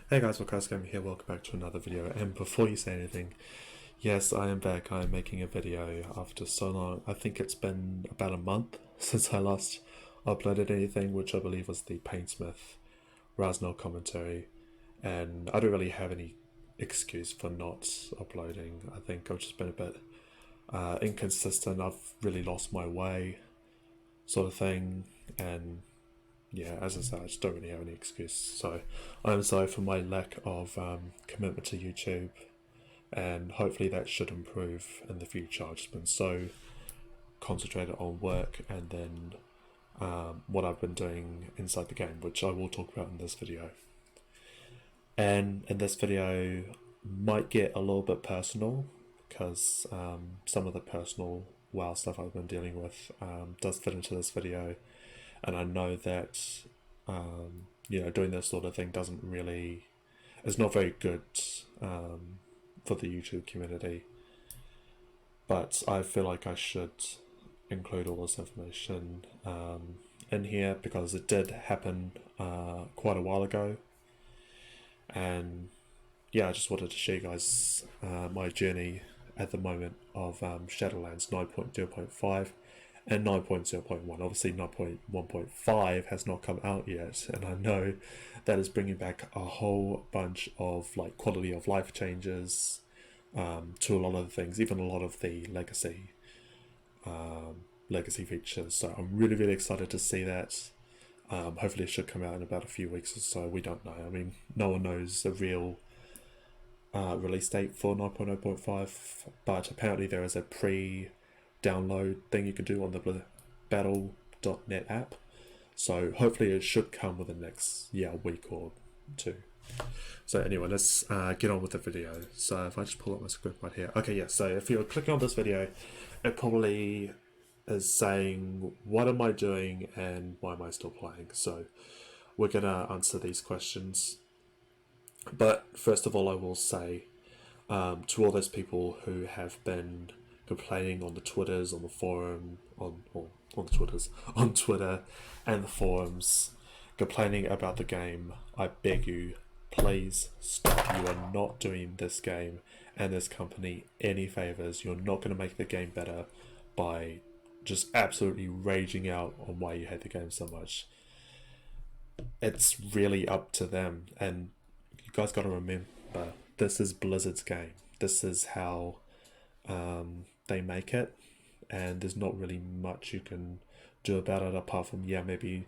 Hey guys, Gaming here, welcome back to another video, and before you say anything, yes, I am back. I am making a video after so long. I think it's been about a month since I last uploaded anything, which I believe was the Paintsmith Rasnell commentary, and I don't really have any excuse for not uploading. I think I've just been a bit inconsistent. I've really lost my way, sort of thing, and yeah, as I said, I just don't really have any excuse. So I'm sorry for my lack of commitment to YouTube, and hopefully that should improve in the future. I've just been so concentrated on work and then what I've been doing inside the game, which I will talk about in this video. And in this video might get a little bit personal because some of the personal WoW stuff I've been dealing with does fit into this video. And I know that, doing this sort of thing it's not very good for the YouTube community. But I feel like I should include all this information in here because it did happen quite a while ago. And yeah, I just wanted to show you guys my journey at the moment of Shadowlands 9.0.5. and 9.0.1. Obviously 9.1.5 has not come out yet, and I know that is bringing back a whole bunch of quality of life changes to a lot of the things, even a lot of the legacy features. So I'm really excited to see that. Hopefully it should come out in about a few weeks or so. We don't know. I mean, no one knows the real release date for 9.0.5, but apparently there is a download thing you can do on the battle.net app, so hopefully it should come within the next week or two. So anyway, let's get on with the video. So if I just pull up my script right here, okay, yeah, so if you're clicking on this video, it probably is saying what am I doing and why am I still playing. So we're gonna answer these questions, but first of all I will say to all those people who have been complaining on the Twitters, on the forum, on Twitter and the forums, complaining about the game, I beg you, please stop. You are not doing this game and this company any favors. You're not going to make the game better by just absolutely raging out on why you hate the game so much. It's really up to them, and you guys got to remember, this is Blizzard's game. This is how they make it, and there's not really much you can do about it apart from maybe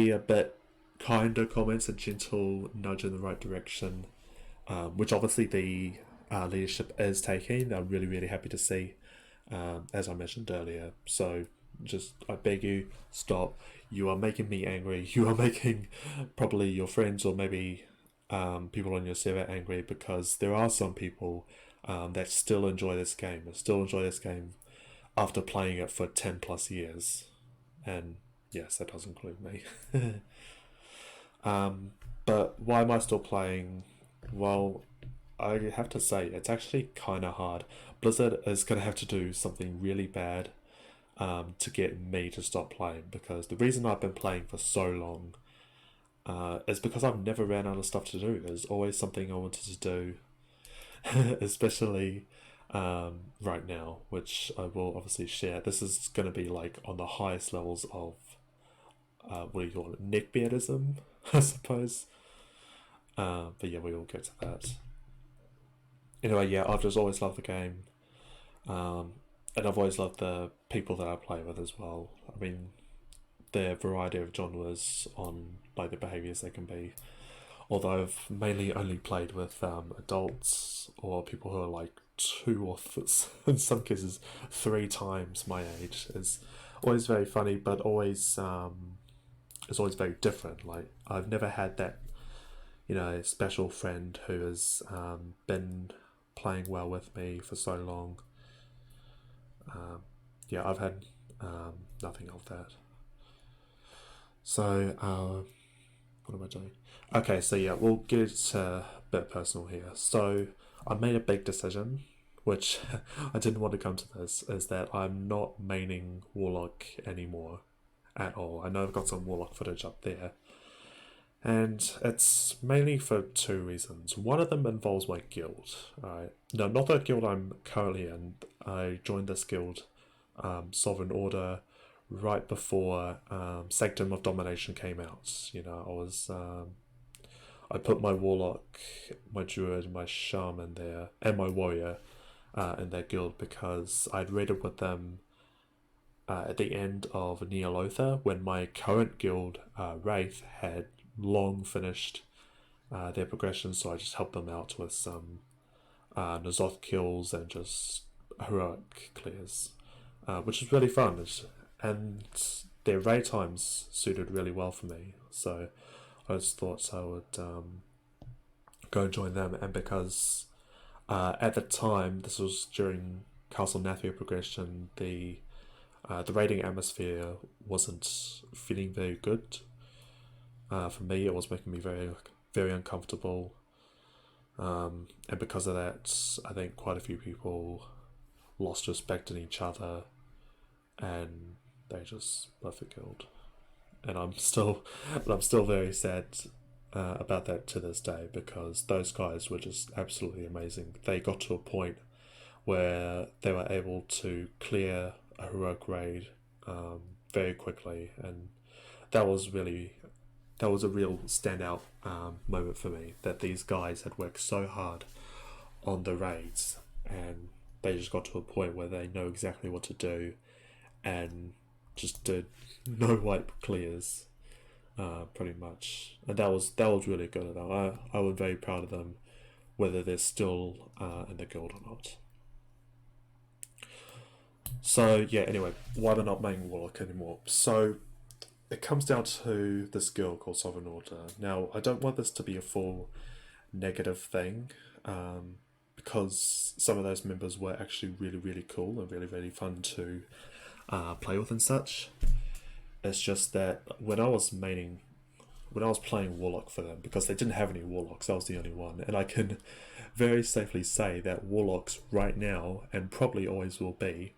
a bit kinder comments, a gentle nudge in the right direction, which obviously the leadership is taking. I'm really happy to see, as I mentioned earlier. So just, I beg you, stop. You are making me angry. You are making probably your friends or maybe people on your server angry, because there are some people that still enjoy this game, after playing it for 10 plus years. And yes, that does include me. But why am I still playing? Well, I have to say, it's actually kind of hard. Blizzard is going to have to do something really bad to get me to stop playing, because the reason I've been playing for so long is because I've never ran out of stuff to do. There's always something I wanted to do. Especially right now, which I will obviously share. This is going to be on the highest levels of what do you call it, neckbeardism, I suppose. But yeah, we will get to that. Anyway, yeah, I've just always loved the game, and I've always loved the people that I play with as well. I mean, the variety of genres on the behaviors they can be. Although I've mainly only played with adults or people who are 2 or in some cases 3 times my age. It's always very funny, but always it's always very different. I've never had that special friend who has been playing well with me for so long. I've had nothing of that. So what am I doing? Okay, so yeah, we'll get a bit personal here. So I made a big decision, which I didn't want to come to this, is that I'm not maining Warlock anymore at all. I know I've got some Warlock footage up there, And it's mainly for two reasons. One of them involves my guild. No, not the guild I'm currently in. I joined this guild, Sovereign Order, right before Sanctum of Domination came out. You know, I put my Warlock, my Druid, my Shaman there, and my Warrior in their guild because I'd raided with them at the end of Neolotha when my current guild, Wraith, had long finished their progression, so I just helped them out with some Nazoth kills and just heroic clears, which was really fun. And their raid times suited really well for me, so I just thought I would go and join them. And because at the time, this was during Castle Nathria progression, the raiding atmosphere wasn't feeling very good. For me, it was making me very, very uncomfortable. And because of that, I think quite a few people lost respect in each other, and they just left the guild. And I'm still very sad about that to this day because those guys were just absolutely amazing. They got to a point where they were able to clear a heroic raid very quickly, and that was a real standout moment for me, that these guys had worked so hard on the raids and they just got to a point where they know exactly what to do and just did no wipe clears pretty much, and that was really good. I was very proud of them, whether they're still in the guild or not. So yeah, anyway, why they're not main Warlock anymore. So it comes down to this guild called Sovereign Order. Now, I don't want this to be a full negative thing, because some of those members were actually really, really cool and really, really fun to play with and such. It's just that when I was playing Warlock for them, because they didn't have any Warlocks, I was the only one, and I can very safely say that Warlocks right now, and probably always will be,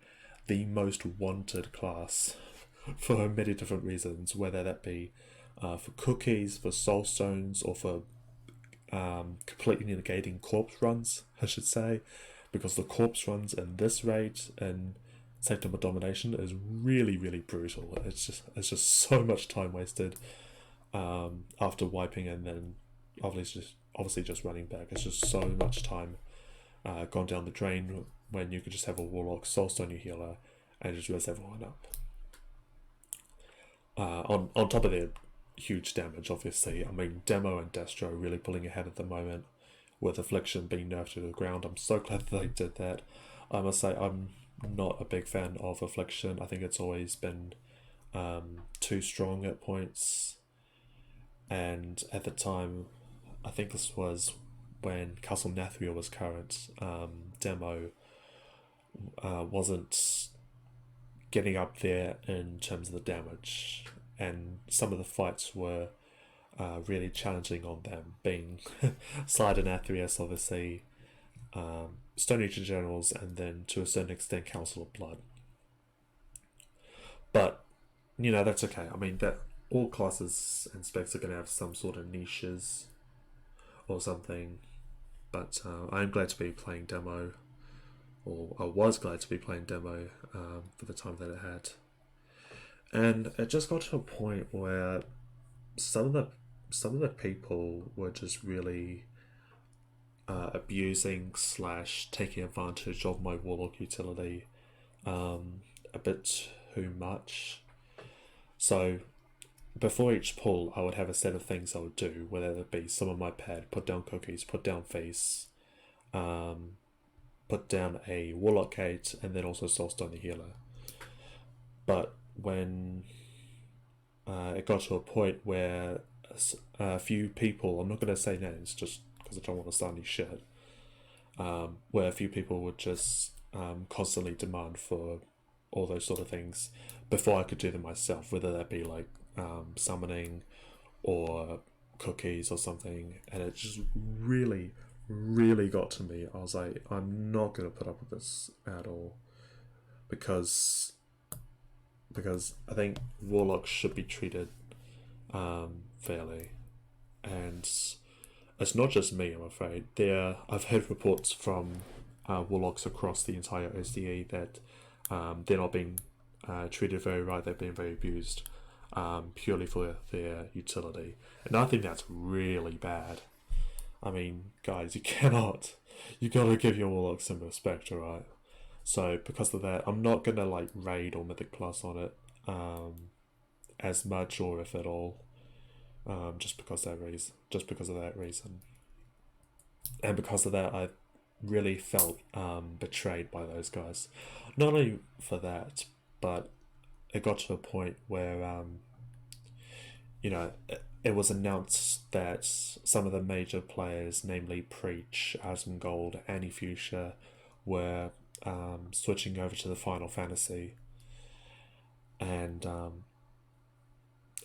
the most wanted class for many different reasons, whether that be for cookies, for soulstones, or for completely negating corpse runs, I should say, because the corpse runs in this raid and Sanctum of Domination is really, really brutal. It's just so much time wasted after wiping and then obviously just running back. It's just so much time gone down the drain when you could just have a Warlock, Soulstone your healer, and just res everyone up. On top of their huge damage, obviously. I mean, Demo and Destro really pulling ahead at the moment, with Affliction being nerfed to the ground. I'm so glad that they did that. I must say, I'm not a big fan of Affliction. I think it's always been too strong at points. And at the time, I think this was when Castle Nathria was current, Demo wasn't getting up there in terms of the damage, and some of the fights were really challenging on them, being Slide and Athreus, obviously, Stone Age Generals, and then to a certain extent Council of Blood. But, you know, that's okay. I mean, that all classes and specs are going to have some sort of niches or something, but I'm glad to be playing Demo, or I was glad to be playing Demo for the time that it had. And it just got to a point where some of the people were just really abusing / taking advantage of my Warlock utility a bit too much. So before each pull, I would have a set of things I would do, whether it be summon my pet, put down cookies, put down face, put down a Warlock Gate, and then also Soulstone the healer. But when it got to a point where a few people, I'm not going to say names just because I don't want to start any shit, where a few people would just constantly demand for all those sort of things before I could do them myself, whether that be like summoning or cookies or something, and it just really, really got to me. I was like, I'm not going to put up with this at all, because I think Warlocks should be treated fairly. and it's not just me, I'm afraid. I've heard reports from warlocks across the entire OCE that they're not being treated very right. They're being very abused purely for their utility, and I think that's really bad. I mean, guys, you gotta give your warlock some respect, alright? So because of that, I'm not gonna like raid or mythic plus on it as much or if at all, just because of that reason, and because of that, I really felt betrayed by those guys. Not only for that, but it got to a point where it was announced that some of the major players, namely Preach, Asmongold, Annie Fuchsia, were switching over to the Final Fantasy, and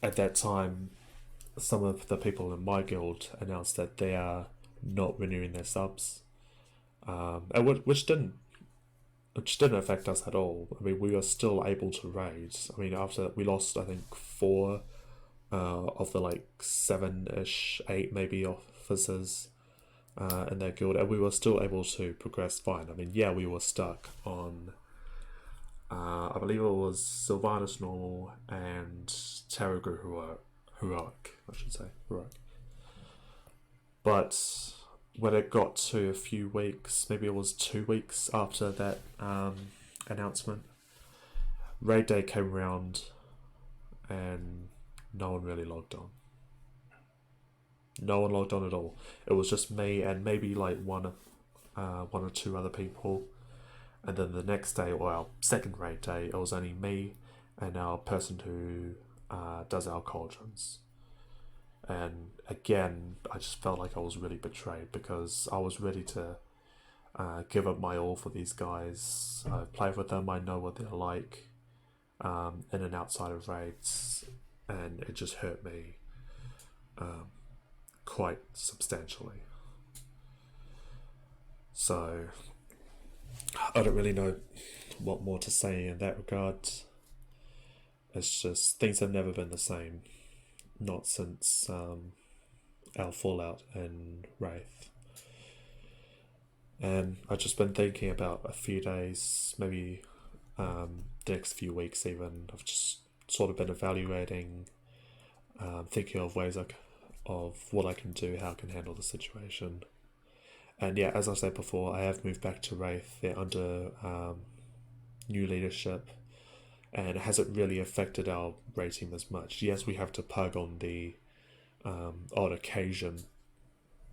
at that time, some of the people in my guild announced that they are not renewing their subs, which didn't affect us at all. I mean, we were still able to raid. I mean, after we lost, I think 4 of the like 7-ish, 8 maybe officers in their guild, and we were still able to progress fine. I mean, yeah, we were stuck on I believe it was Sylvanas Normal and Terragu Heroic, I should say, Heroic. But when it got to a few weeks, maybe it was 2 weeks after that announcement, Raid Day came around and no one really logged on. No one logged on at all. It was just me and maybe like one or two other people. And then the next day, or our second raid day, it was only me and our person who does our cauldrons. And again, I just felt like I was really betrayed because I was ready to give up my all for these guys. I've played with them, I know what they're like in and outside of raids, and it just hurt me quite substantially. So I don't really know what more to say in that regard. It's just things have never been the same, not since our fallout in Wraith. And I've just been thinking about a few days, maybe the next few weeks even. I've just sort of been evaluating, thinking of ways of what I can do, how I can handle the situation. And yeah, as I said before, I have moved back to Wraith. They're under new leadership, and it hasn't really affected our raid team as much. Yes, we have to pug on the odd occasion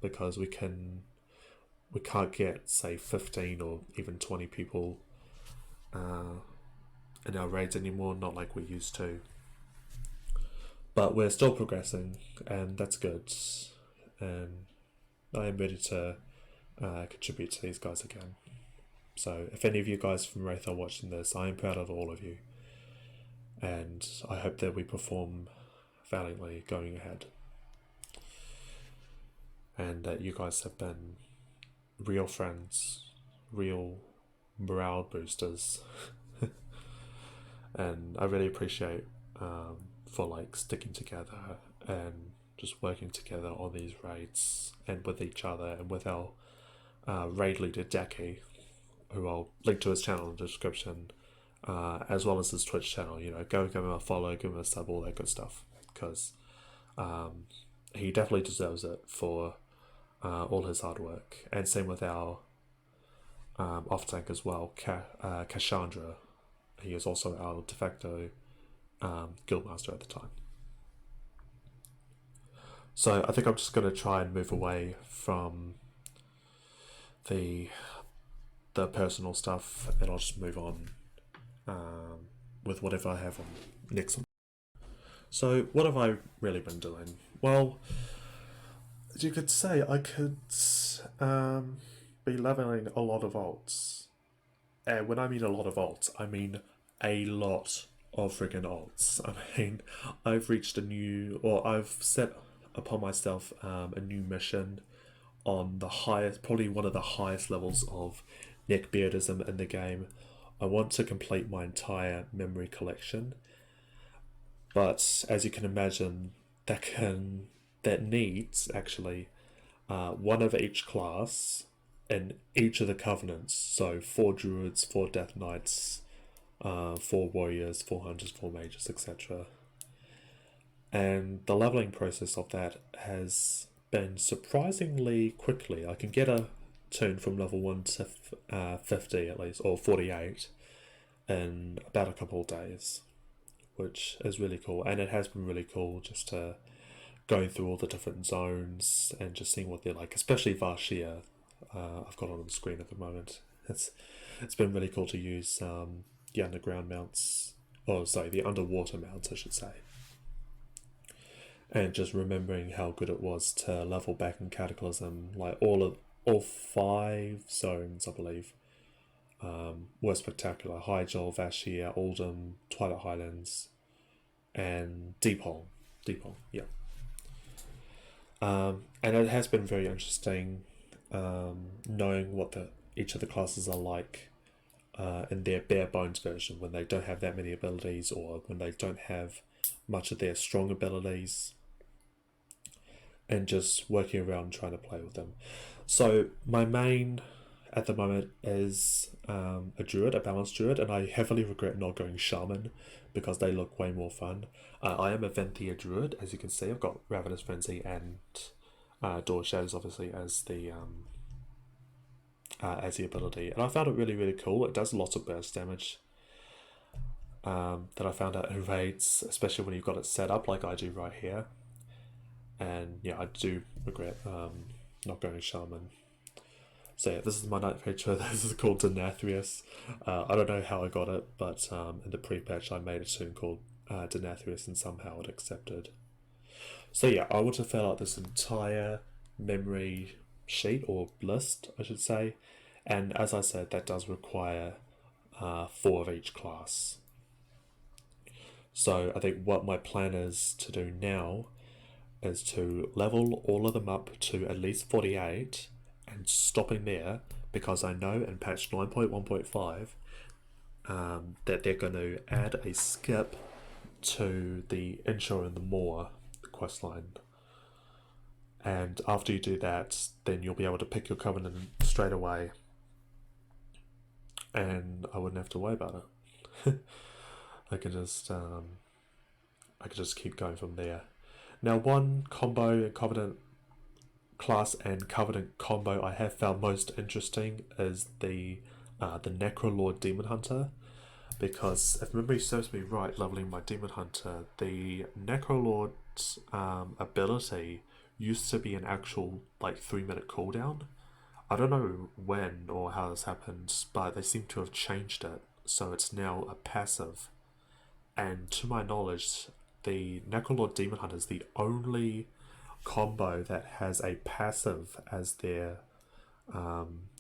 because we can't get, say, 15 or even 20 people in our raids anymore, not like we used to. But we're still progressing, and that's good. And I am ready to contribute to these guys again. So if any of you guys from Wraith are watching this, I am proud of all of you, and I hope that we perform valiantly going ahead, and that you guys have been real friends, real morale boosters. And I really appreciate for like sticking together and just working together on these raids and with each other and with our raid leader Daki, who I'll link to his channel in the description, as well as his Twitch channel. Go give him a follow, give him a sub, all that good stuff, because he definitely deserves it for all his hard work. And same with our off tank as well, Cassandra. He is also our de facto guildmaster at the time. So I think I'm just going to try and move away from the personal stuff, and I'll just move on with whatever I have on next. So what have I really been doing? Well, as you could say, I could be leveling a lot of alts. And when I mean a lot of alts, I mean a lot of friggin' alts. I mean, I've set upon myself a new mission on the highest, probably one of the highest levels of neckbeardism in the game. I want to complete my entire memory collection, but as you can imagine, that can that needs actually one of each class in each of the covenants. So 4 druids, 4 death knights, 4 warriors, 4 hunters, 4 mages, etc. And the leveling process of that has been surprisingly quickly. I can get a tune from level 1 to 50 at least, or 48, in about a couple of days, which is really cool. And it has been really cool just to going through all the different zones and just seeing what they're like, especially Varshia. I've got on the screen at the moment. It's been really cool to use the underground mounts, the underwater mounts, I should say. And just remembering how good it was to level back in Cataclysm, like all 5 zones, I believe, were spectacular. Hyjal, Vashia, Oldham, Twilight Highlands, and Deepholm. Yeah. And it has been very interesting knowing what each of the classes are like in their bare bones version, when they don't have that many abilities, or when they don't have much of their strong abilities, and just working around trying to play with them. So my main at the moment is a druid, a balanced druid, and I heavily regret not going shaman because they look way more fun. I am a Venthia druid, as you can see. I've got Ravenous Frenzy and Door Shadows, obviously, as the ability, and I found it really, really cool. It does lots of burst damage that I found out in raids, especially when you've got it set up like I do right here. And yeah, I do regret not going shaman. So yeah, this is my night picture. This is called Denathrius. I don't know how I got it, but in the pre-patch I made a tune called Denathrius, and somehow it accepted. So yeah, I want to fill out this entire memory sheet, or list, I should say. And as I said, that does require 4 of each class. So I think what my plan is to do now is to level all of them up to at least 48 and stopping there, because I know in patch 9.1.5 that they're going to add a skip to the Inshore and the Moor questline. And after you do that, then you'll be able to pick your covenant straight away, and I wouldn't have to worry about it. I could just keep going from there. Now, one combo and covenant class and covenant combo I have found most interesting is the Necrolord Demon Hunter, because if memory serves me right, leveling my Demon Hunter, the Necrolord's ability used to be an actual 3-minute cooldown. I don't know when or how this happened, but they seem to have changed it, so it's now a passive. And to my knowledge, the Necrolord Demon Hunter is the only combo that has a passive as their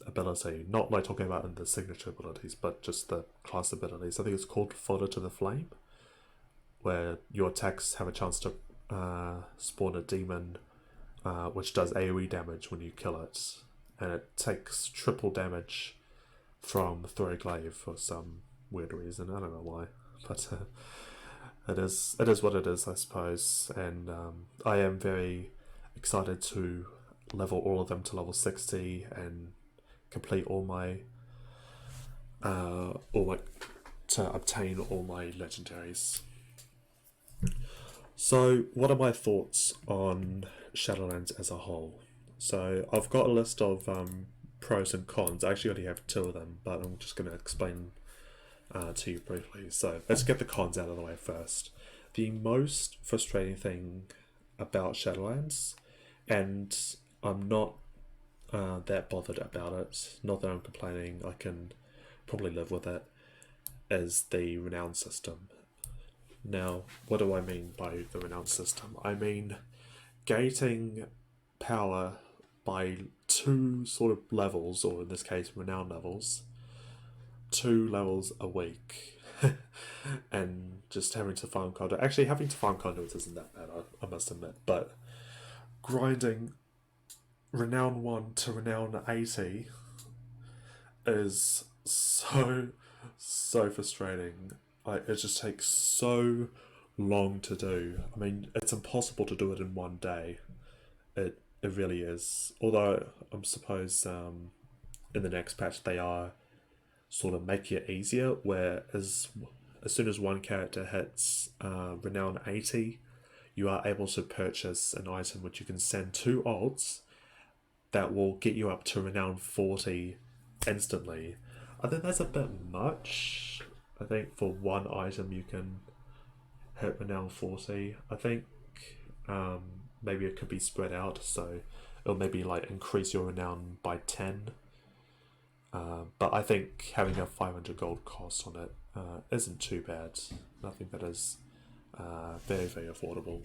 ability. Not talking about in the signature abilities, but just the class abilities. I think it's called Fodder to the Flame, where your attacks have a chance to spawn a demon which does AoE damage when you kill it. And it takes triple damage from Throglaive for some weird reason. I don't know why, but it is what it is, I suppose. And I am very excited to level all of them to level 60 and complete all my to obtain all my legendaries. So what are my thoughts on Shadowlands as a whole? So I've got a list of pros and cons. I actually only have 2 of them, but I'm just going to explain to you briefly. So let's get the cons out of the way first. The most frustrating thing about Shadowlands, and I'm not that bothered about it, not that I'm complaining, I can probably live with it, is the renown system. Now, what do I mean by the renown system? I mean gating power by 2 sort of levels, or in this case renown levels, 2 levels a week. And just having to farm conduit. Actually, having to farm conduits isn't that bad, I must admit, but grinding renown 1 to renown 80 is so frustrating. It just takes so long to do. I mean, it's impossible to do it in one day. It really is. Although I suppose in the next patch they are sort of making it easier, where as soon as one character hits renown 80, you are able to purchase an item which you can send 2 alts that will get you up to renown 40 instantly. I think that's a bit much. I think for one item you can hit renown 40. I think um, maybe it could be spread out, so it'll maybe like increase your renown by 10. But I think having a 500 gold cost on it isn't too bad. I think that is very, very affordable.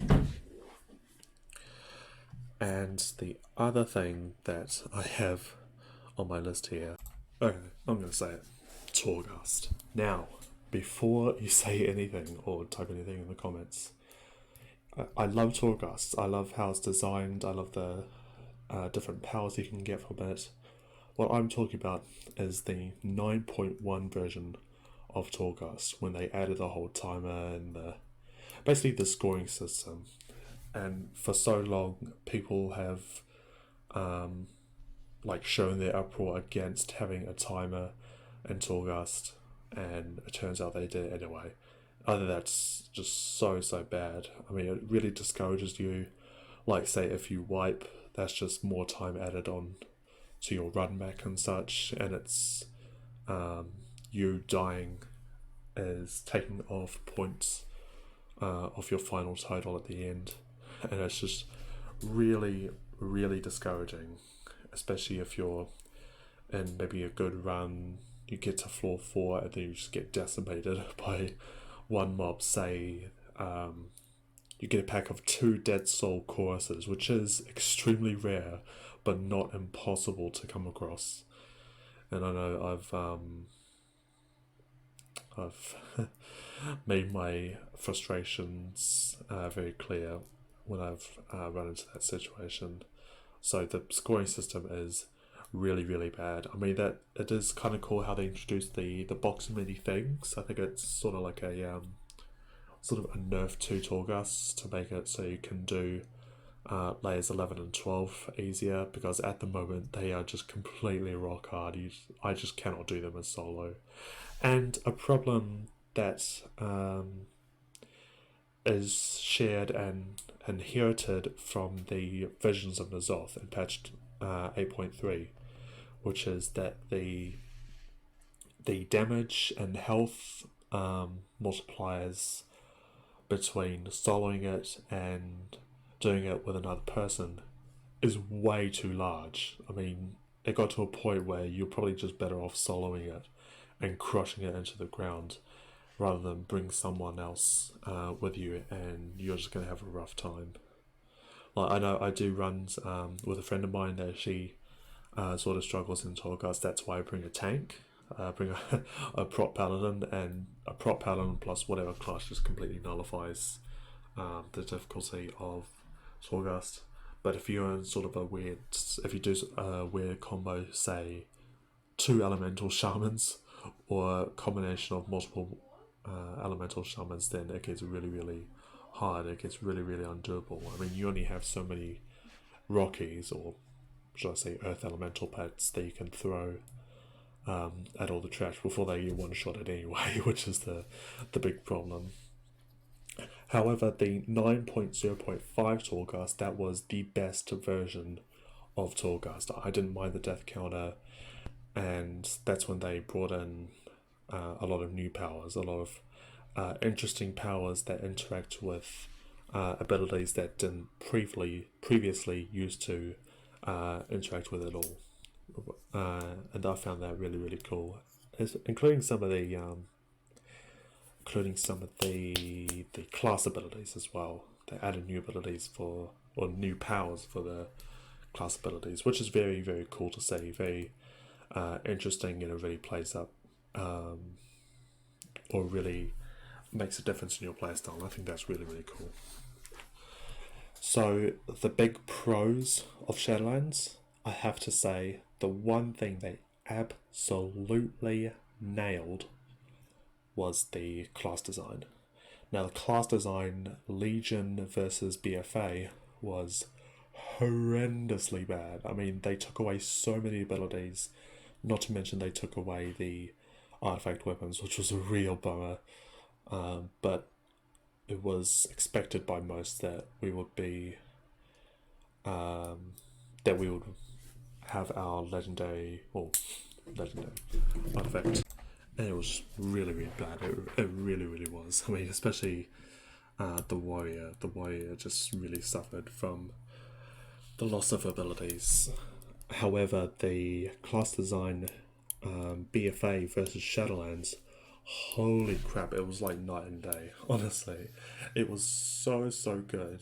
And the other thing that I have on my list here, okay, I'm going to say it, Torghast. Now, before you say anything or type anything in the comments, I love Torghast. I love how it's designed. I love the different powers you can get from it. What I'm talking about is the 9.1 version of Torghast, when they added the whole timer and basically the scoring system. And for so long, people have shown their uproar against having a timer in Torghast, and it turns out they did it anyway. I think that's just so bad. I mean, it really discourages you. Like, say, if you wipe, that's just more time added on to your run back and such, and it's you dying is taking off points off your final total at the end, and it's just really discouraging, especially if you're in maybe a good run, you get to floor 4 and then you just get decimated by one mob. Say you get a pack of 2 Dead Soul choruses, which is extremely rare but not impossible to come across. And I know I've made my frustrations very clear when I've run into that situation. So the scoring system is really bad. I mean, that it is kind of cool how they introduced the box mini things. I think it's sort of like a sort of a nerf to Torghast to make it so you can do layers 11 and 12 easier, because at the moment they are just completely rock hard. I just cannot do them as solo. And a problem that is shared and inherited from the visions of N'Zoth in patch 8.3, which is that the damage and health multipliers between soloing it and doing it with another person is way too large. I mean, it got to a point where you're probably just better off soloing it and crushing it into the ground rather than bring someone else with you, and you're just going to have a rough time. Like, I know I do runs with a friend of mine that she sort of struggles in Torghast. That's why I bring a tank, bring a prop paladin, and a prop paladin plus whatever class just completely nullifies the difficulty of Torghast. But if you're in sort of if you do a weird combo, say 2 elemental shamans or a combination of multiple elemental shamans, then it gets really hard. It gets really undoable. I mean, you only have so many Rockies, or should I say earth elemental pets, that you can throw at all the trash before they get one-shotted anyway, which is the big problem. However, the 9.0.5 Torghast, that was the best version of Torghast. I didn't mind the death counter, and that's when they brought in a lot of new powers, a lot of interesting powers that interact with abilities that didn't previously used to interact with it all. And I found that really cool, including some of the class abilities as well. They added new abilities or new powers for the class abilities, which is very cool to see. Very interesting, and it really plays up or really makes a difference in your playstyle. I think that's really cool. So the big pros of Shadowlands, I have to say, the one thing they absolutely nailed was the class design. Now, the class design, Legion versus BFA, was horrendously bad. I mean, they took away so many abilities, not to mention they took away the artifact weapons, which was a real bummer. But it was expected by most that we would be that we would have our legendary artifact, and it was really really bad. It really really was. I mean, especially the warrior. The warrior just really suffered from the loss of abilities. However, the class design BFA versus Shadowlands, holy crap, it was like night and day, honestly. It was so good.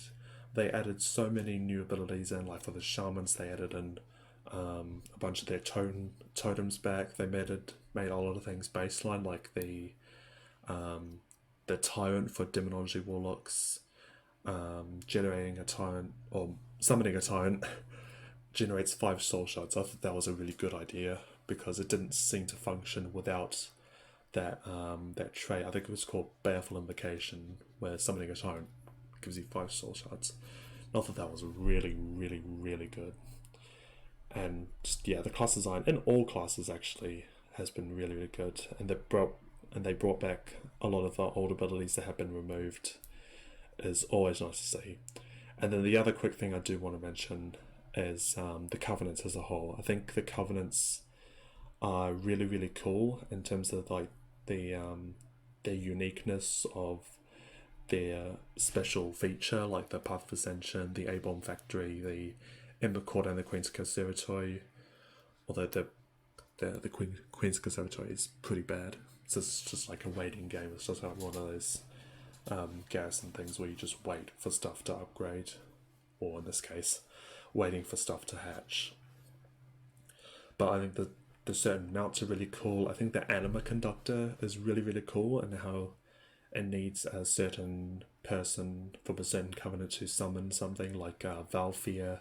They added so many new abilities in, like for the shamans, they added in a bunch of their totems back. They made a lot of things baseline, like the tyrant for demonology warlocks, generating a tyrant or summoning a tyrant generates 5 soul shards. I thought that was a really good idea because it didn't seem to function without that trait. I think it was called Baleful Invocation, where summoning a tyrant gives you 5 soul shards. And I thought that was really, really, really good. And just yeah, the class design in all classes actually has been really, really good. And they brought back a lot of the old abilities that have been removed. Is always nice to see. And then the other quick thing I do want to mention is the Covenants as a whole. I think the Covenants are really, really cool in terms of like their uniqueness of their special feature, like the Path of Ascension, the A-Bomb Factory, the Ember Court, and the Queen's Conservatory. Although the Queen's Conservatory is pretty bad. So it's just like a waiting game. It's just like one of those garrison things where you just wait for stuff to upgrade, or in this case, waiting for stuff to hatch. But I think the certain mounts are really cool. I think the Anima Conductor is really, really cool, and how it needs a certain person from a certain covenant to summon something like Valfir,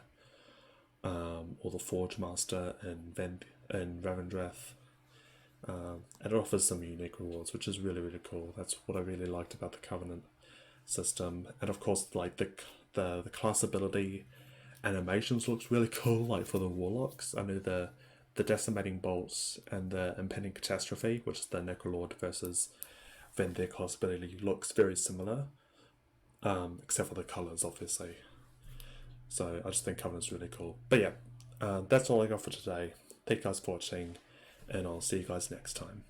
or the Forge Master in Ravendreth. And it offers some unique rewards, which is really, really cool. That's what I really liked about the Covenant system. And of course, like the class ability animations looks really cool, like for the Warlocks. I know the Decimating Bolts and the Impending Catastrophe, which is the Necrolord versus Then their class ability looks very similar, except for the colours, obviously. So I just think Covenant's really cool. But yeah, that's all I got for today. Thank you guys for watching, and I'll see you guys next time.